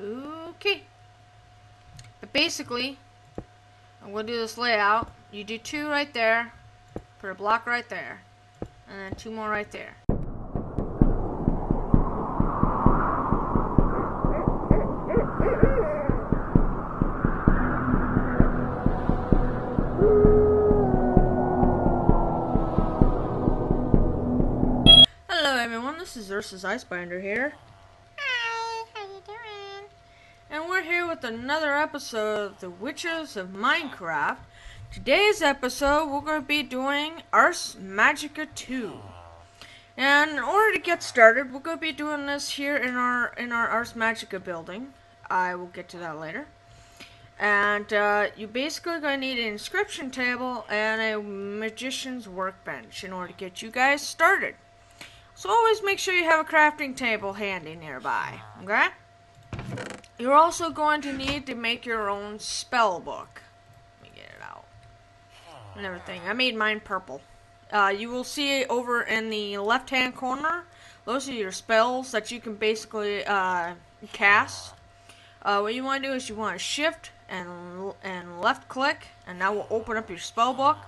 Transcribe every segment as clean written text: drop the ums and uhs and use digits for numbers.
Okay. But basically, I'm going to do this layout. You do 2 right there, put a block right there, and then 2 more right there. Hello everyone, this is Ursa's Icebinder here. Hi, how you doing? And we're here with another episode of the Witches of Minecraft. Today's episode, we're going to be doing Ars Magica 2. And in order to get started, we're going to be doing this here in our Ars Magica building. I will get to that later. And you're basically going to need an inscription table and a magician's workbench in order to get you guys started. So always make sure you have a crafting table handy nearby, okay? You're also going to need to make your own spell book. Let me get it out. And everything. I made mine purple. You will see over in the left-hand corner, those are your spells that you can basically cast. What you want to do is you want to shift and left click, and that will open up your spell book.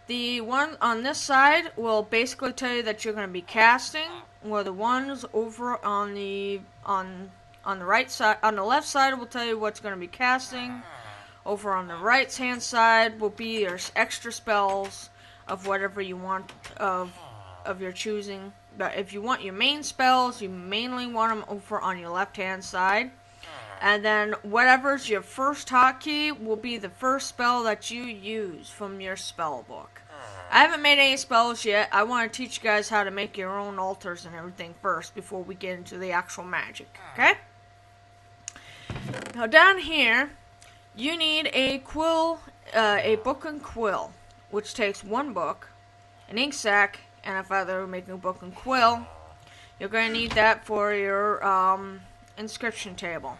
The one on this side will basically tell you that you're going to be casting, where the ones over on the right side, on the left side, will tell you what's going to be casting. Over on the right hand side will be your extra spells of whatever you want of your choosing. But if you want your main spells, you mainly want them over on your left hand side. And then whatever's your first hotkey will be the first spell that you use from your spell book. I haven't made any spells yet. I want to teach you guys how to make your own altars and everything first before we get into the actual magic. Okay? Now down here, you need a quill, a book and quill, which takes 1 book, an ink sac, and if either making a book and quill, you're going to need that for your inscription table.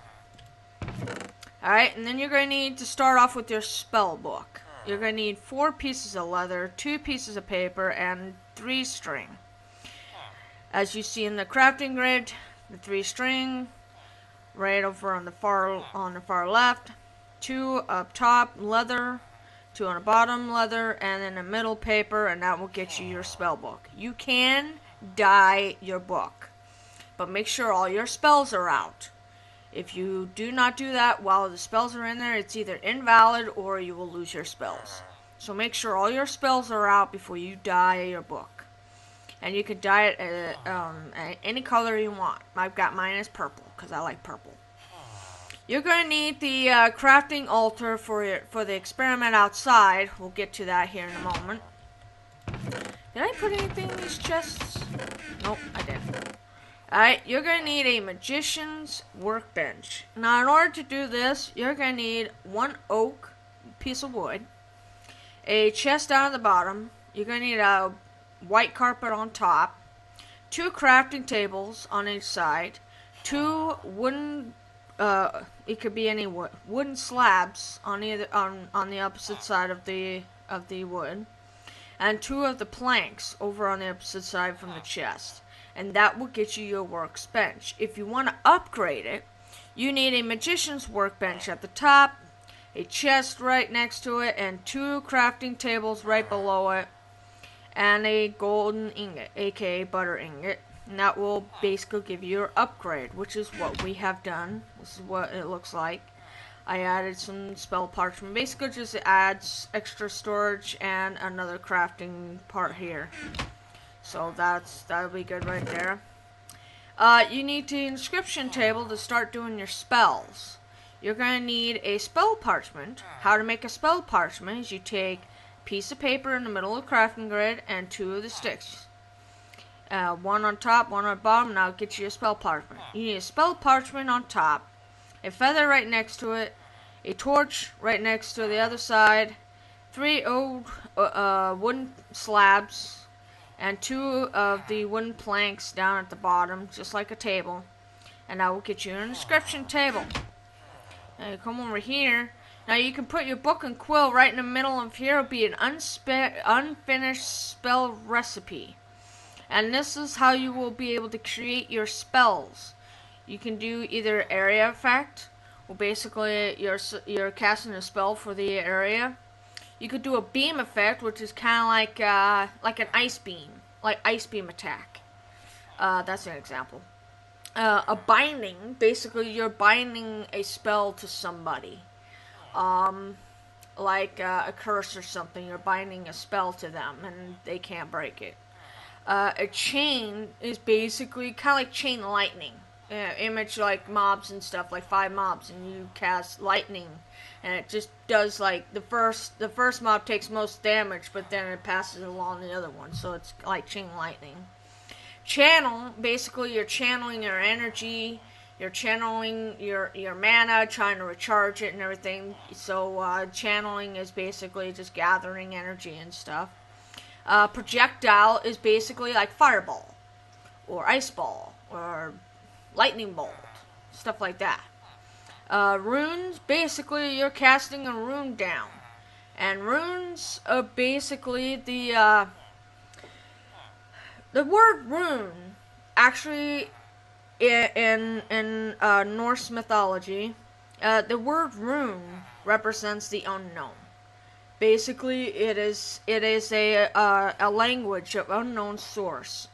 Alright, and then you're going to need to start off with your spell book. You're going to need 4 pieces of leather, 2 pieces of paper, and 3 string. As you see in the crafting grid, the 3 string, right over on the far left, 2 up top leather, 2 on the bottom leather, and in the middle paper, and that will get you your spell book. You can dye your book, but make sure all your spells are out. If you do not do that while the spells are in there, it's either invalid or you will lose your spells. So make sure all your spells are out before you dye your book. And you can dye it any color you want. I've got mine as purple because I like purple. You're going to need the crafting altar for the experiment outside. We'll get to that here in a moment. Did I put anything in these chests? Nope, I didn't. Alright, you're going to need a magician's workbench. Now, in order to do this, you're going to need 1 oak piece of wood, a chest down at the bottom, you're going to need a white carpet on top, 2 crafting tables on each side, 2 wooden, it could be any wood, wooden slabs on the opposite side of the wood, and 2 of the planks over on the opposite side from the chest. And that will get you your workbench. If you want to upgrade it, you need a magician's workbench at the top, a chest right next to it, and 2 crafting tables right below it, and a golden ingot, aka butter ingot. And that will basically give you your upgrade, which is what we have done. This is what it looks like. I added some spell parchment. Basically just adds extra storage and another crafting part here. So that'll be good right there. You need the inscription table to start doing your spells. You're going to need a spell parchment. How to make a spell parchment is you take a piece of paper in the middle of the crafting grid and 2 of the sticks. 1 on top, 1 on the bottom, and that'll get you a spell parchment. You need a spell parchment on top, a feather right next to it, a torch right next to the other side, 3 old wooden slabs, and 2 of the wooden planks down at the bottom, just like a table. And that will get you an inscription table. Now you come over here. Now you can put your book and quill right in the middle of here. It'll be an unfinished spell recipe. And this is how you will be able to create your spells. You can do either area effect, well, basically you're casting a spell for the area. You could do a beam effect, which is kind of like an ice beam, like ice beam attack. That's an example. A binding, basically you're binding a spell to somebody, like a curse or something. You're binding a spell to them, and they can't break it. A chain is basically kind of like chain lightning. Image like mobs and stuff, like 5 mobs, and you cast lightning, and it just does like the first mob takes most damage, but then it passes along the other one, so it's like chain lightning. Channel, basically you're channeling your energy, you're channeling your mana, trying to recharge it and everything. So channeling is basically just gathering energy and stuff. Projectile is basically like fireball, or ice ball, or lightning bolt, stuff like that. Runes, basically you're casting a rune down, and runes are basically the word rune actually in Norse mythology, the word rune represents the unknown. Basically, it is a language of unknown source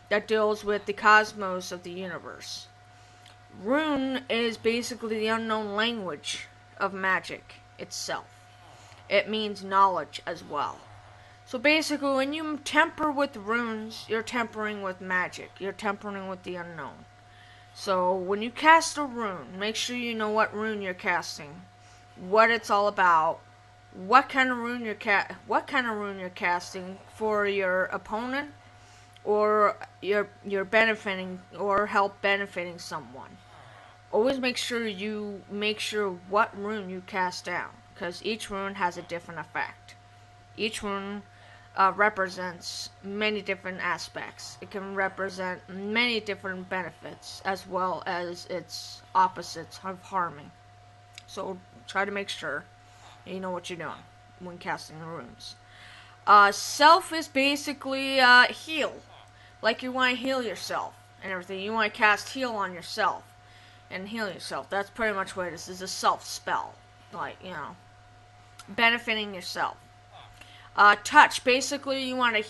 that deals with the cosmos of the universe. Rune is basically the unknown language of magic itself. It means knowledge as well. So basically, when you temper with runes, you're tempering with magic. You're tempering with the unknown. So when you cast a rune, make sure you know what rune you're casting, what it's all about, what kind of rune you're casting for your opponent, or you're benefiting or help benefiting someone. Always make sure what rune you cast down, because each rune has a different effect. Each rune represents many different aspects. It can represent many different benefits as well as its opposites of harming. So try to make sure you know what you're doing when casting the runes. Self is basically heal. Like you want to heal yourself and everything. You want to cast heal on yourself and heal yourself. That's pretty much what it is. It's a self spell. Like, benefiting yourself. Touch, basically you want a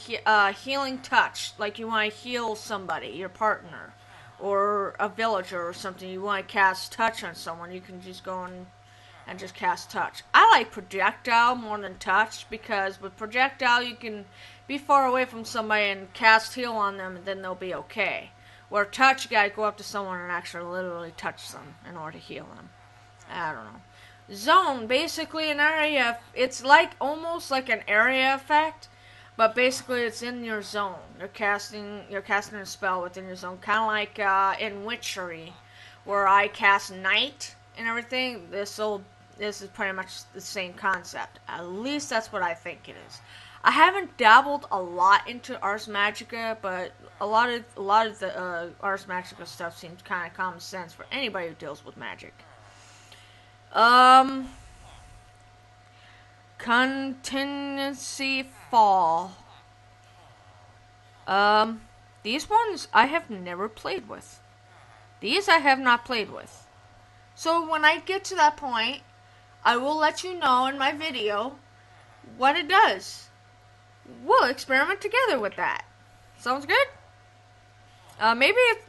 healing touch, like you want to heal somebody, your partner, or a villager or something. You want to cast touch on someone, you can just go and just cast touch. I like projectile more than touch, because with projectile you can be far away from somebody and cast heal on them, and then they'll be okay. Where touch, you gotta go up to someone and actually literally touch them in order to heal them. I don't know. Zone, basically an area, it's like almost like an area effect, but basically it's in your zone. You're casting a spell within your zone, kind of like in Witchery, where I cast night and everything. This is pretty much the same concept. At least that's what I think it is. I haven't dabbled a lot into Ars Magica, but a lot of the Ars Magica stuff seems kind of common sense for anybody who deals with magic. Contingency fall. These ones I have never played with. These I have not played with. So when I get to that point, I will let you know in my video what it does. We'll experiment together with that. Sounds good?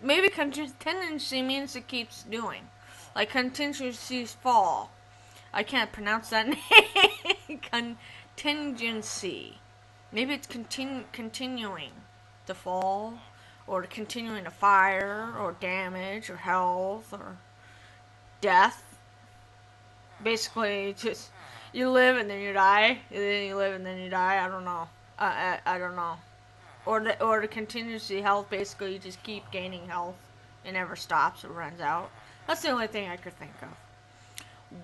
Maybe contingency means it keeps doing. Like contingencies fall. I can't pronounce that name. Contingency. Maybe it's continuing to fall, or continuing to fire, or damage, or health, or death. Basically, just you live and then you die, and then you live and then you die. I don't know. I don't know. Or the contingency health. Basically, you just keep gaining health. It never stops. It runs out. That's the only thing I could think of.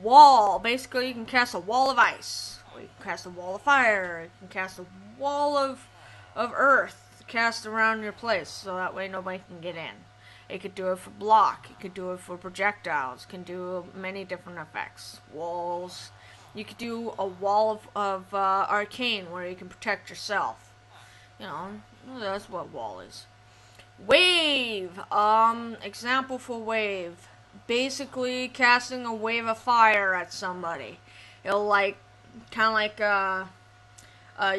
Wall. Basically, you can cast a wall of ice. Or you can cast a wall of fire. You can cast a wall of earth. Cast around your place, so that way nobody can get in. It could do it for block. It could do it for projectiles. It can do many different effects. Walls. You could do a wall of arcane, where you can protect yourself. That's what wall is. Wave. Example for wave. Basically, casting a wave of fire at somebody. It'll like, kind of like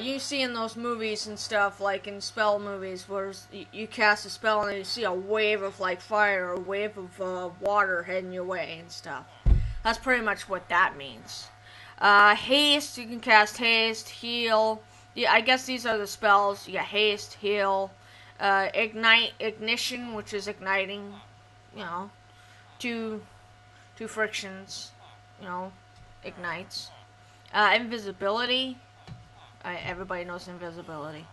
you see in those movies and stuff, like in spell movies, where you cast a spell and then you see a wave of like fire or a wave of water heading your way and stuff. That's pretty much what that means. Haste, you can cast haste, heal. Yeah, I guess these are the spells. You got haste, heal, ignite, ignition, which is igniting. You know, two frictions. You know, ignites. Invisibility. Everybody knows invisibility.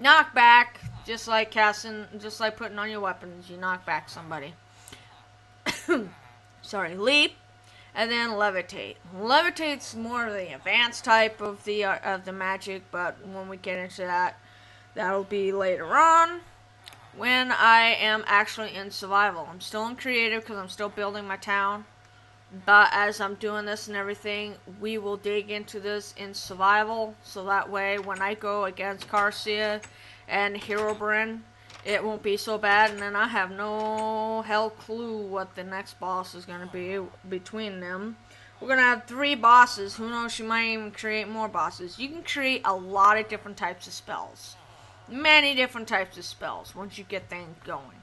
Knockback, just like casting, just like putting on your weapons, you knock back somebody. Sorry, leap, and then levitate. Levitate's more of the advanced type of the magic, but when we get into that, that'll be later on. When I am actually in survival, I'm still in creative because I'm still building my town. But as I'm doing this and everything, we will dig into this in survival. So that way, when I go against Carcia and Herobrine, it won't be so bad. And then I have no hell clue what the next boss is going to be between them. We're going to have 3 bosses. Who knows, you might even create more bosses. You can create a lot of different types of spells. Many different types of spells once you get things going.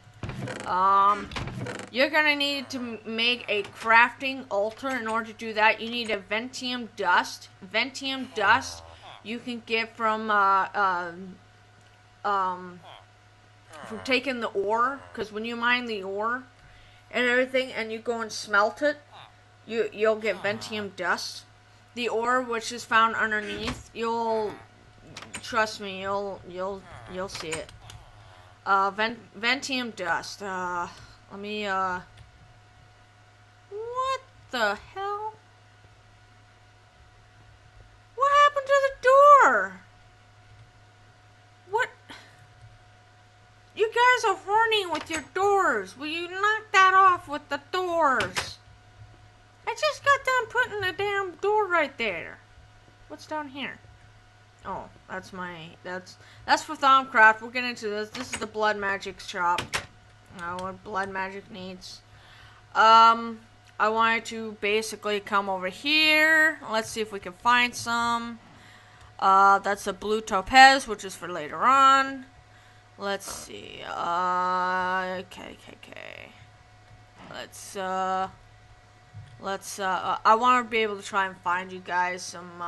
You're gonna need to make a crafting altar. In order to do that, you need a Ventium dust. Ventium dust you can get from taking the ore, because when you mine the ore and everything, and you go and smelt it, you'll get Ventium dust. The ore, which is found underneath, trust me, you'll see it. Ventium dust. Let me, what the hell? What happened to the door? What? You guys are horny with your doors. Will you knock that off with the doors? I just got done putting the damn door right there. What's down here? Oh, that's for Thaumcraft. We'll get into this. This is the blood magic shop. What blood magic needs. I wanted to basically come over here. Let's see if we can find some. That's a blue topaz, which is for later on. Let's see. Okay. I want to be able to try and find you guys some,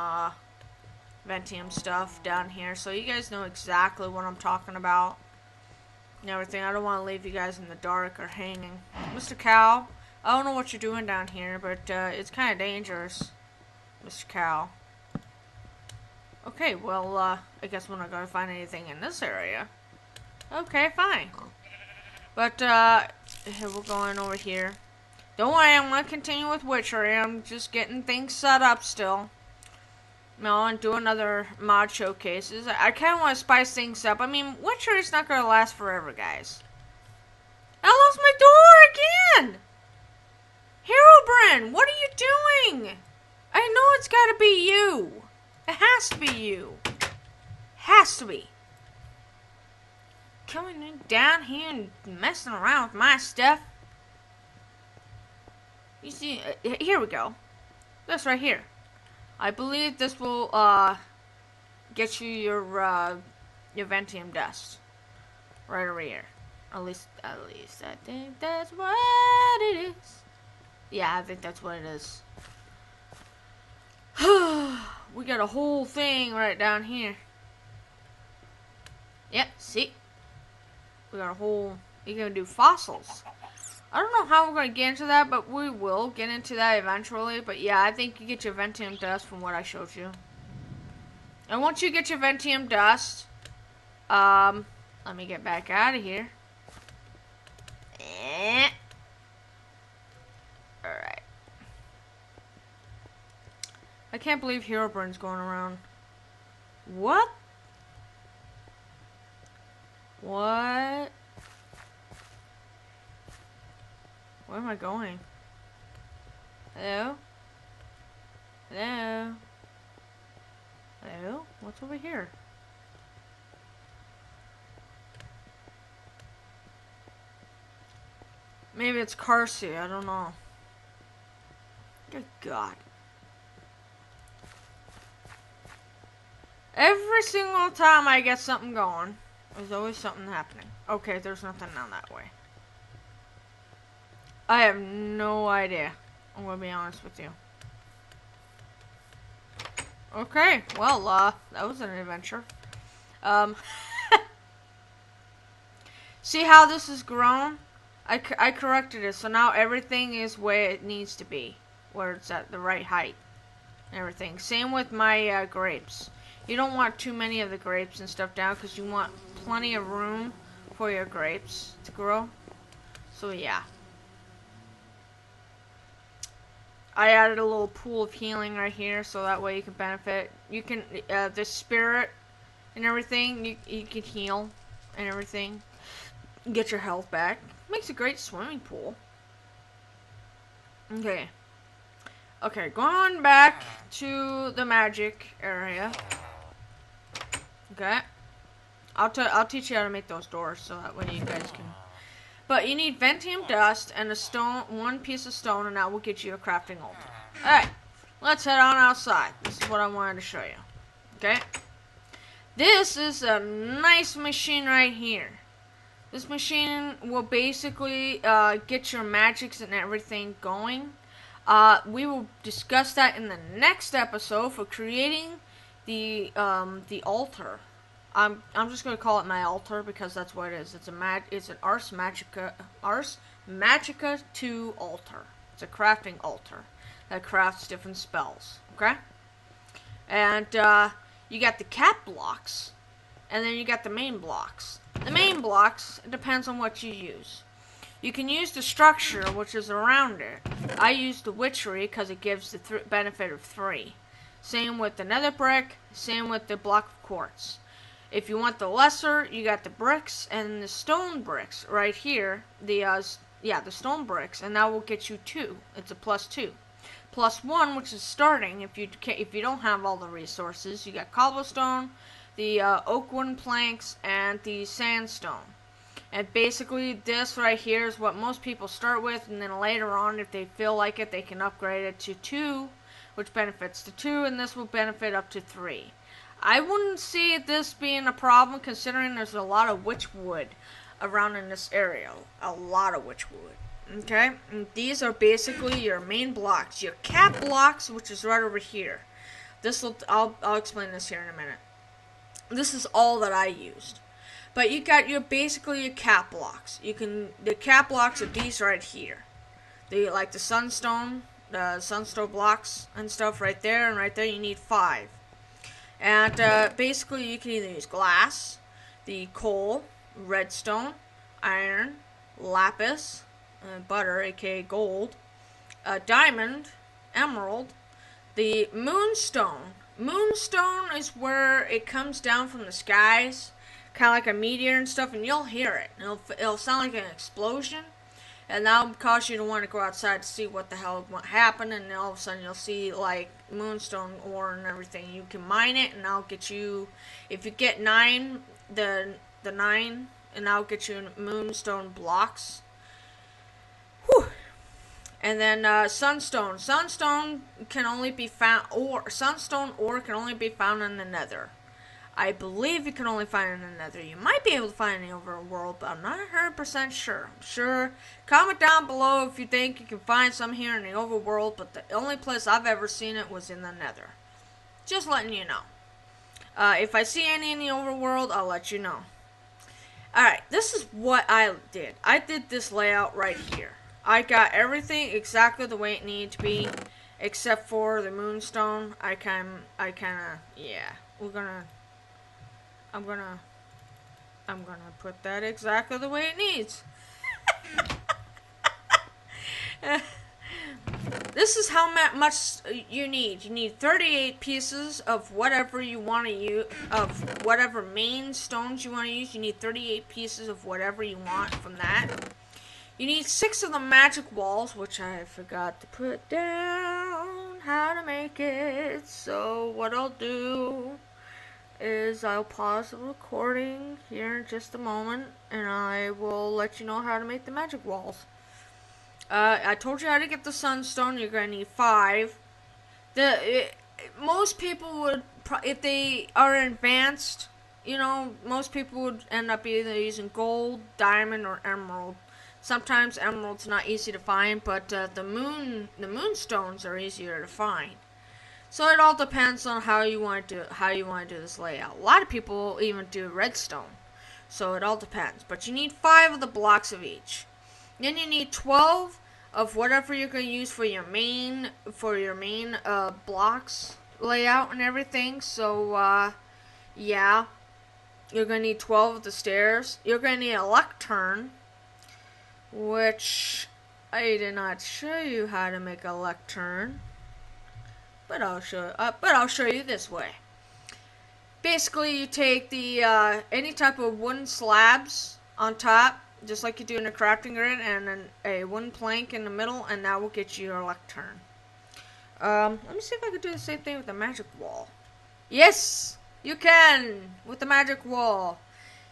Ventium stuff down here, so you guys know exactly what I'm talking about and everything. I don't want to leave you guys in the dark or hanging. Mr. Cow, I don't know what you're doing down here, but it's kind of dangerous, Mr. Cow. Okay, well, I guess we're not going to find anything in this area. Okay, fine. But we're going over here. Don't worry, I'm going to continue with Witchery. I'm just getting things set up still. No, and do another mod showcases. I kind of want to spice things up. I mean, Witchery's not going to last forever, guys. I lost my door again! Herobrine, what are you doing? I know it's got to be you. It has to be you. Has to be. Coming down here and messing around with my stuff. You see, here we go. This right here. I believe this will get you your Ventium dust right over here. At least I think that's what it is. Yeah, I think that's what it is. We got a whole thing right down here. Yep, see? We got a whole... You're gonna do fossils. I don't know how we're going to get into that, but we will get into that eventually. But yeah, I think you get your Ventium dust from what I showed you. And once you get your Ventium dust, let me get back out of here. Alright. I can't believe Herobrine's going around. What? What? Where am I going? Hello? Hello? Hello? What's over here? Maybe it's Carsey, I don't know. Good God. Every single time I get something going, there's always something happening. Okay, there's nothing down that way. I have no idea. I'm gonna be honest with you. Okay, well, that was an adventure. See how this is grown? I corrected it, so now everything is where it needs to be. Where it's at the right height. And everything. Same with my grapes. You don't want too many of the grapes and stuff down because you want plenty of room for your grapes to grow. So yeah. I added a little pool of healing right here so that way you can benefit. You can, the spirit and everything, you can heal and everything. Get your health back. Makes a great swimming pool. Okay. Okay, going back to the magic area. Okay. I'll teach you how to make those doors so that way you guys can. But you need Ventium dust and a stone, one piece of stone, and that will get you a crafting altar. Alright, let's head on outside. This is what I wanted to show you. Okay? This is a nice machine right here. This machine will basically get your magics and everything going. We will discuss that in the next episode for creating the altar. I'm just gonna call it my altar because that's what it is. It's an Ars Magica 2 altar. It's a crafting altar that crafts different spells. Okay, and you got the cap blocks, and then you got the main blocks. The main blocks, it depends on what you use. You can use the structure, which is around it. I use the Witchery because it gives the benefit of 3. Same with the nether brick, same with the block of quartz. If you want the lesser, you got the bricks and the stone bricks right here. The stone bricks, and that will get you 2. It's a +2. +1, which is starting. If you don't have all the resources, you got cobblestone, the oak wooden planks, and the sandstone. And basically, this right here is what most people start with, and then later on, if they feel like it, they can upgrade it to 2, which benefits to 2, and this will benefit up to 3. I wouldn't see this being a problem, considering there's a lot of witchwood around in this area. A lot of witchwood. Okay? And these are basically your main blocks. Your cap blocks, which is right over here. I'll explain this here in a minute. This is all that I used. But you got basically your cap blocks. The cap blocks are these right here. The sunstone blocks and stuff right there, and right there you need 5. And basically you can either use glass, the coal, redstone, iron, lapis, butter, aka gold, diamond, emerald, the moonstone. Moonstone is where it comes down from the skies, kind of like a meteor and stuff, and you'll hear it. It'll sound like an explosion, and that'll cause you to want to go outside to see what the hell happened, and then all of a sudden you'll see like moonstone ore and everything. You can mine it, and I'll get you, if you get 9, the 9, and I'll get you moonstone blocks. Whew. And then sunstone. Sunstone can only be found, sunstone ore can only be found in the nether. I believe you can only find it in the nether. You might be able to find it in the overworld, but I'm not 100% sure. Comment down below if you think you can find some here in the overworld, but the only place I've ever seen it was in the nether. Just letting you know. If I see any in the overworld, I'll let you know. Alright, this is what I did. I did this layout right here. I got everything exactly the way it needed to be, except for the moonstone. I'm gonna put that exactly the way it needs. This is how much you need. You need 38 pieces of whatever you want to use, of whatever main stones you want to use. You need 38 pieces of whatever you want from that. You need 6 of the magic walls, which I forgot to put down how to make it. So what I'll do is I'll pause the recording here in just a moment, and I will let you know how to make the magic walls. I told you how to get the sunstone. You're gonna need 5. Most people would, if they are advanced, most people would end up either using gold, diamond, or emerald. Sometimes emerald's not easy to find, but the moonstones are easier to find. So it all depends on how you want to do this layout. A lot of people even do redstone. So it all depends. But you need 5 of the blocks of each. Then you need 12 of whatever you're going to use for your main blocks layout and everything. So yeah, you're going to need 12 of the stairs. You're going to need a lectern, which I did not show you how to make a lectern, but I'll show you this way. Basically, you take the any type of wooden slabs on top, just like you do in a crafting grid, and then a wooden plank in the middle, and that will get you your lectern. Let me see if I can do the same thing with the magic wall. Yes, you can with the magic wall.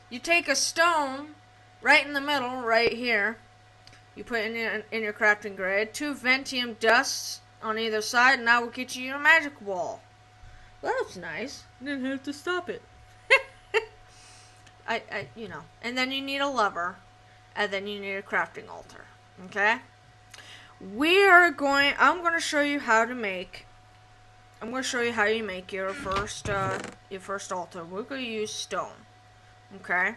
You take a stone right in the middle, right here. You put it in your crafting grid. 2 ventium dusts on either side, and that will get you your magic wall. Well, that's nice. Didn't have to stop it. And then you need a lever, and then you need a crafting altar. Okay? I'm going to show you how to make. I'm going to show you how you make your first altar. We're going to use stone. Okay?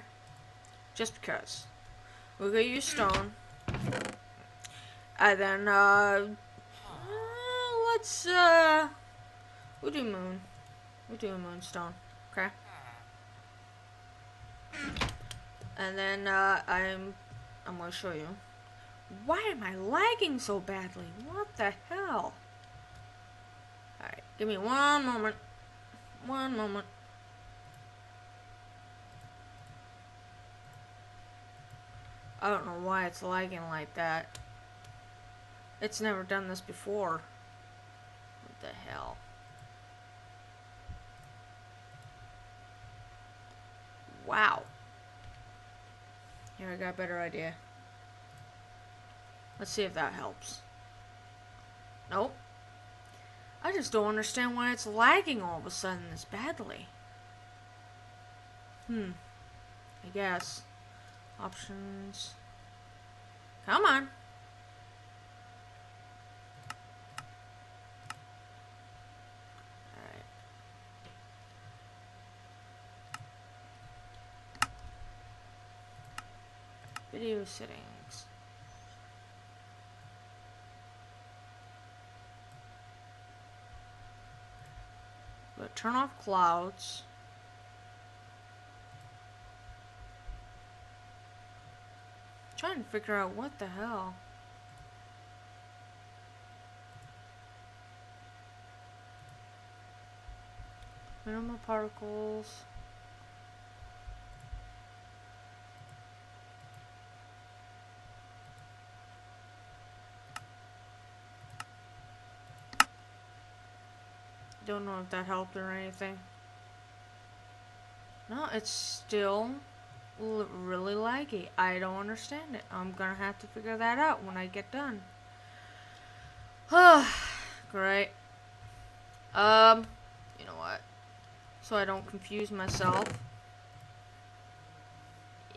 Just because. We're going to use stone. And then we'll do moon. We'll do a moonstone. Okay? And then I'm going to show you. Why am I lagging so badly? What the hell? Alright, give me one moment. One moment. I don't know why it's lagging like that. It's never done this before. What the hell? Wow. Here, I got a better idea. Let's see if that helps. Nope. I just don't understand why it's lagging all of a sudden this badly. I guess. Options. Come on. Alright. Video settings. But turn off clouds. Trying to figure out what the hell. Minimal particles. Don't know if that helped or anything. No, it's still really laggy. I don't understand it. I'm gonna have to figure that out when I get done. Great. You know what? So I don't confuse myself.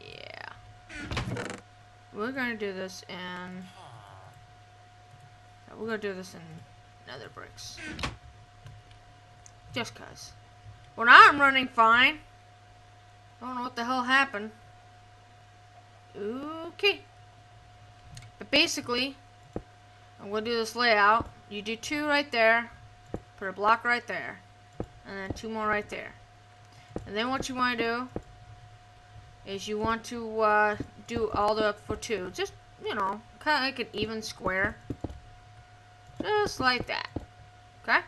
Yeah. We're gonna do this in. We're gonna do this in nether bricks. Just cause. Well, now I'm running fine. I don't know what the hell happened. Okay. But basically, I'm going to do this layout. You do 2 right there. Put a block right there. And then 2 more right there. And then what you want to do is you want to do all the up for 2. Just, kind of like an even square. Just like that. Okay?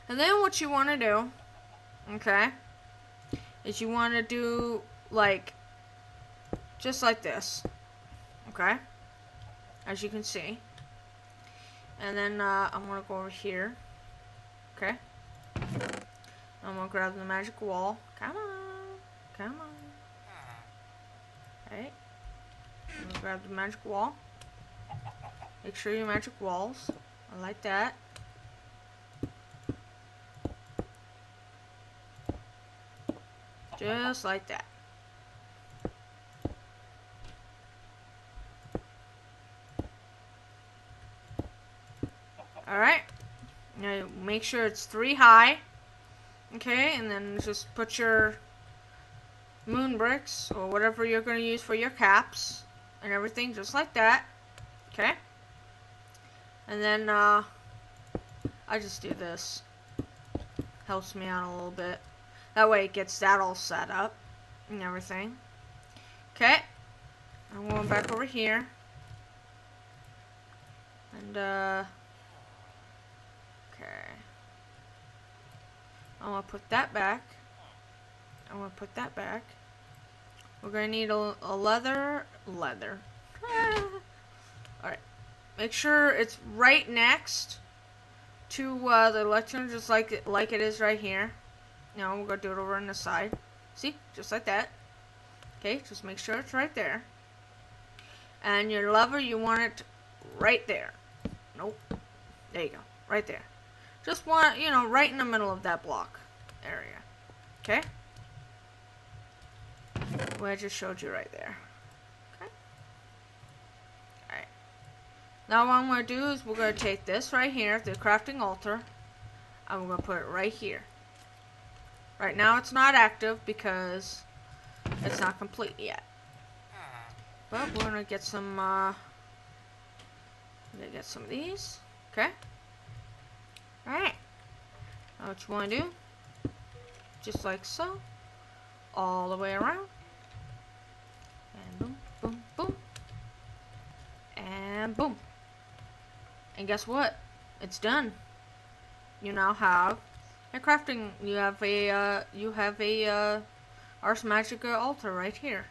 And then what you want to do, okay, is you want to do, like, just like this, okay, as you can see. And then I'm going to go over here, okay. I'm going to grab the magic wall. Come on, come on. Alright. I'm going to grab the magic wall. Make sure your magic walls are like that. Just like that. Alright. Now make sure it's 3 high. Okay, and then just put your moon bricks or whatever you're going to use for your caps and everything just like that. Okay? And then I just do this. Helps me out a little bit. That way it gets that all set up and everything. Okay. I'm going back over here. And okay. I'm gonna put that back. I'm gonna put that back. We're gonna need a leather. Alright. Make sure it's right next to the lectern, just like it is right here. Now we're gonna do it over on the side. See? Just like that. Okay, just make sure it's right there. And your lever, you want it right there. Nope. There you go. Right there. Just want, you know, right in the middle of that block area. Okay? Well, I just showed you right there. Okay? Alright. Now what I'm going to do is we're going to take this right here, the crafting altar, and we're going to put it right here. Right now it's not active because it's not complete yet. But we're going to get some, of these. Okay? Alright. Now what you want to do, just like so, all the way around. And boom, boom, boom. And boom. And guess what? It's done. You now have a crafting, you have a Ars Magica altar right here.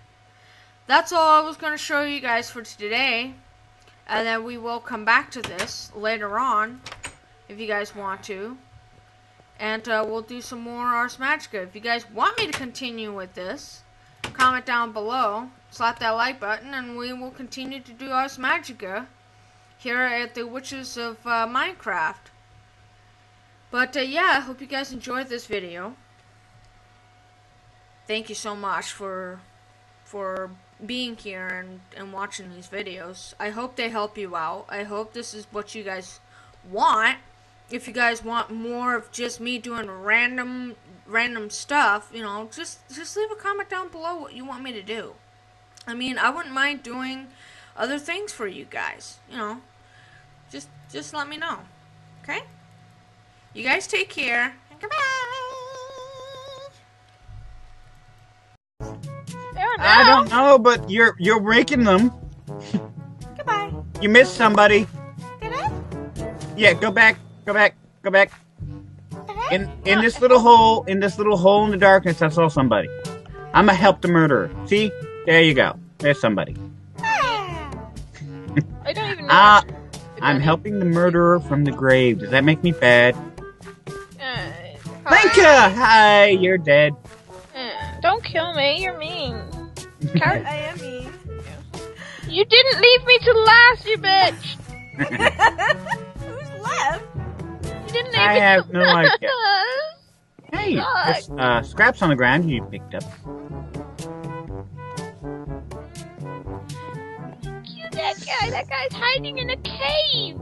That's all I was going to show you guys for today. And then we will come back to this later on, if you guys want to. And we'll do some more Ars Magica. If you guys want me to continue with this, comment down below, slap that like button, and we will continue to do Ars Magica here at the Witches of Minecraft. But yeah, I hope you guys enjoyed this video. Thank you so much for being here and watching these videos. I hope they help you out. I hope this is what you guys want. If you guys want more of just me doing random stuff, you know, just leave a comment down below what you want me to do. I mean, I wouldn't mind doing other things for you guys. You know, just let me know. Okay? You guys take care. Goodbye. I don't know, but you're breaking them. Goodbye. You missed somebody. Did I? Yeah, go back. Did I? In this little hole, in the darkness, I saw somebody. I'm a help the murderer. See? There you go. There's somebody. Ah. I don't even know. I'm helping the murderer from the grave. Does that make me bad? Hi. Linka! Hi, you're dead. Don't kill me. You're mean. I am mean. You didn't leave me to last, you bitch. Who's left? You didn't leave I me have to no last. idea. Hey, there's scraps on the ground you picked up. You, that guy's hiding in a cave.